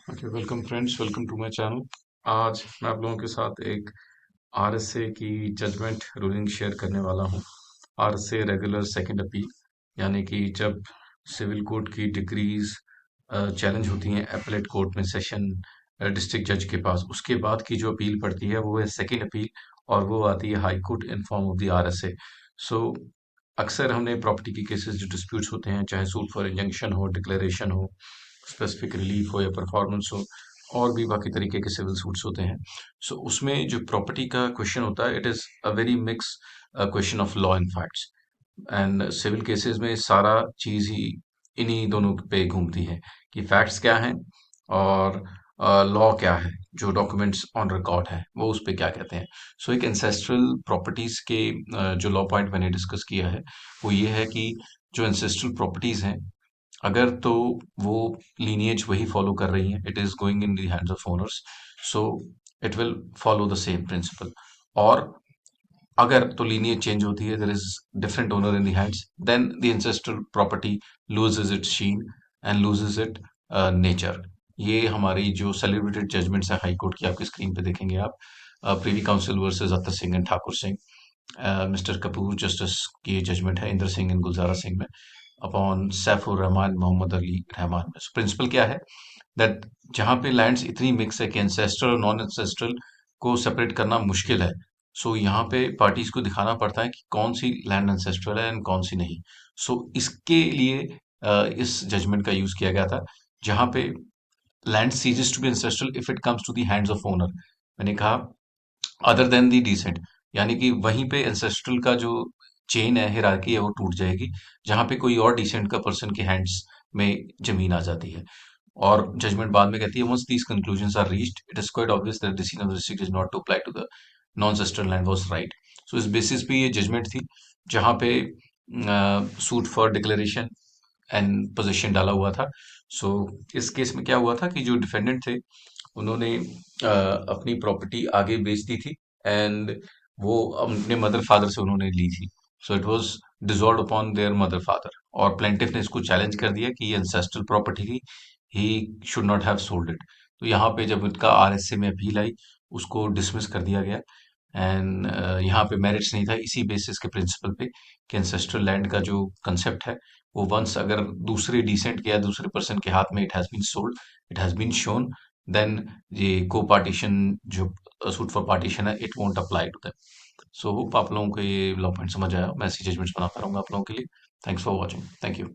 Okay, welcome friends, welcome to my channel. आज मैं आप लोगों के साथ एक आरएसए की जजमेंट रूलिंग शेयर करने वाला हूं। आरएसए रेगुलर सेकंड अपील, यानी कि जब सिविल कोर्ट की डिक्रीज चैलेंज होती हैं एपेलेट कोर्ट में सेशन डिस्ट्रिक्ट जज के पास, उसके बाद की जो अपील पड़ती है वो है सेकंड अपील, और वो आती है high court in form of the RSA. So अक्सर हमने प्रॉपर्टी के केसेस जो डिस्प्यूट्स होते हैं, चाहे सूट फॉर इंजंक्शन हो, डिक्लेरेशन हो, स्पेसिफिक रिलीफ हो या परफॉर्मेंस हो, और भी बाकी तरीके के सिविल सूट्स होते हैं। सो उसमें जो प्रॉपर्टी का क्वेश्चन होता है, it is a very mix question of law and facts. And civil cases में सारा चीज ही इन्हीं दोनों पे घूमती है कि फैक्ट्स क्या हैं और लॉ क्या है, जो डॉक्यूमेंट्स ऑन रिकॉर्ड है वो उस पे क्या कहते हैं। सो एक एंसेस्ट्रल प्रॉपर्टीज के जो लॉ पॉइंट मैंने डिस्कस किया है वो ये है कि जो एंसेस्ट्रल प्रॉपर्टीज हैं, अगर तो वो लीनिएज वही फॉलो कर रही है, it is going in the hands of owners, so it will follow the same principle. और अगर तो लीनिएज चेंज होती है, there is different owner in the hands, then the ancestral property loses its sheen and loses it nature. ये हमारी जो celebrated judgments है high court की, आपकी स्क्रीन पे देखेंगे आप। Privy council versus Atar Singh and Thakur Singh, mister Kapoor justice की जजमेंट है इंद्र सिंह एंड गुलजारा सिंह में, अपॉन सैफुर रहमान मोहम्मद अली रहमान में। प्रिंसिपल क्या है दैट जहां पे लैंड्स इतनी मिक्स है कि एंसेस्ट्रल और नॉन एंसेस्ट्रल को सेपरेट करना मुश्किल है, सो यहाँ पे पार्टीज को दिखाना पड़ता है कि कौन सी लैंड एंसेस्ट्रल है एंड कौन सी नहीं। सो इसके लिए इस जजमेंट का यूज किया गया था, जहां पे land ceases to be ancestral if it comes to the hands of owner. मैंने कहा अदर देन दी डिसेंट, यानी कि वहीं पे एंसेस्ट्रल का जो चेन है, हिरार्की है, वो टूट जाएगी जहां पे कोई और डिसेंट का पर्सन के हैंड्स में जमीन आ जाती है। और जजमेंट बाद में कहती है once these conclusions are reached, it is quite obvious that the decision of the district is not to apply to the non-ancestral land was right. So इस बेसिस पे ये जजमेंट थी, जहां पे suit for declaration and position डाला हुआ था। सो इस केस में क्या हुआ था कि जो डिफेंडेंट थे, उन्होंने अपनी प्रॉपर्टी आगे बेच दी थी, एंड वो अपने मदर फादर से उन्होंने ली थी। So it was dissolved upon their mother father, और प्लेंटिफ ने इसको चैलेंज कर दिया कि ये एंसेस्ट्रल प्रॉपर्टी थी, he should not have sold it. तो यहाँ पे जब उनका आरएसए में अपील आई, उसको डिसमिस कर दिया गया। एंड यहाँ पे मेरिट्स नहीं था, इसी बेसिस के प्रिंसिपल पे कि एंसेस्ट्रल लैंड का जो कंसेप्ट है, वो वंस अगर दूसरे डिसेंट के या दूसरे पर्सन के हाथ में it has been sold, it has been shown, then ये को पार्टीशन जो सूट फॉर पार्टीशन है, it won't apply to them. So hope आप लोगों को ये लॉ पॉइंट समझ आया, मैं ऐसी जजमेंट्स बनाता रहूंगा आप लोगों के लिए। Thanks for watching, thank you.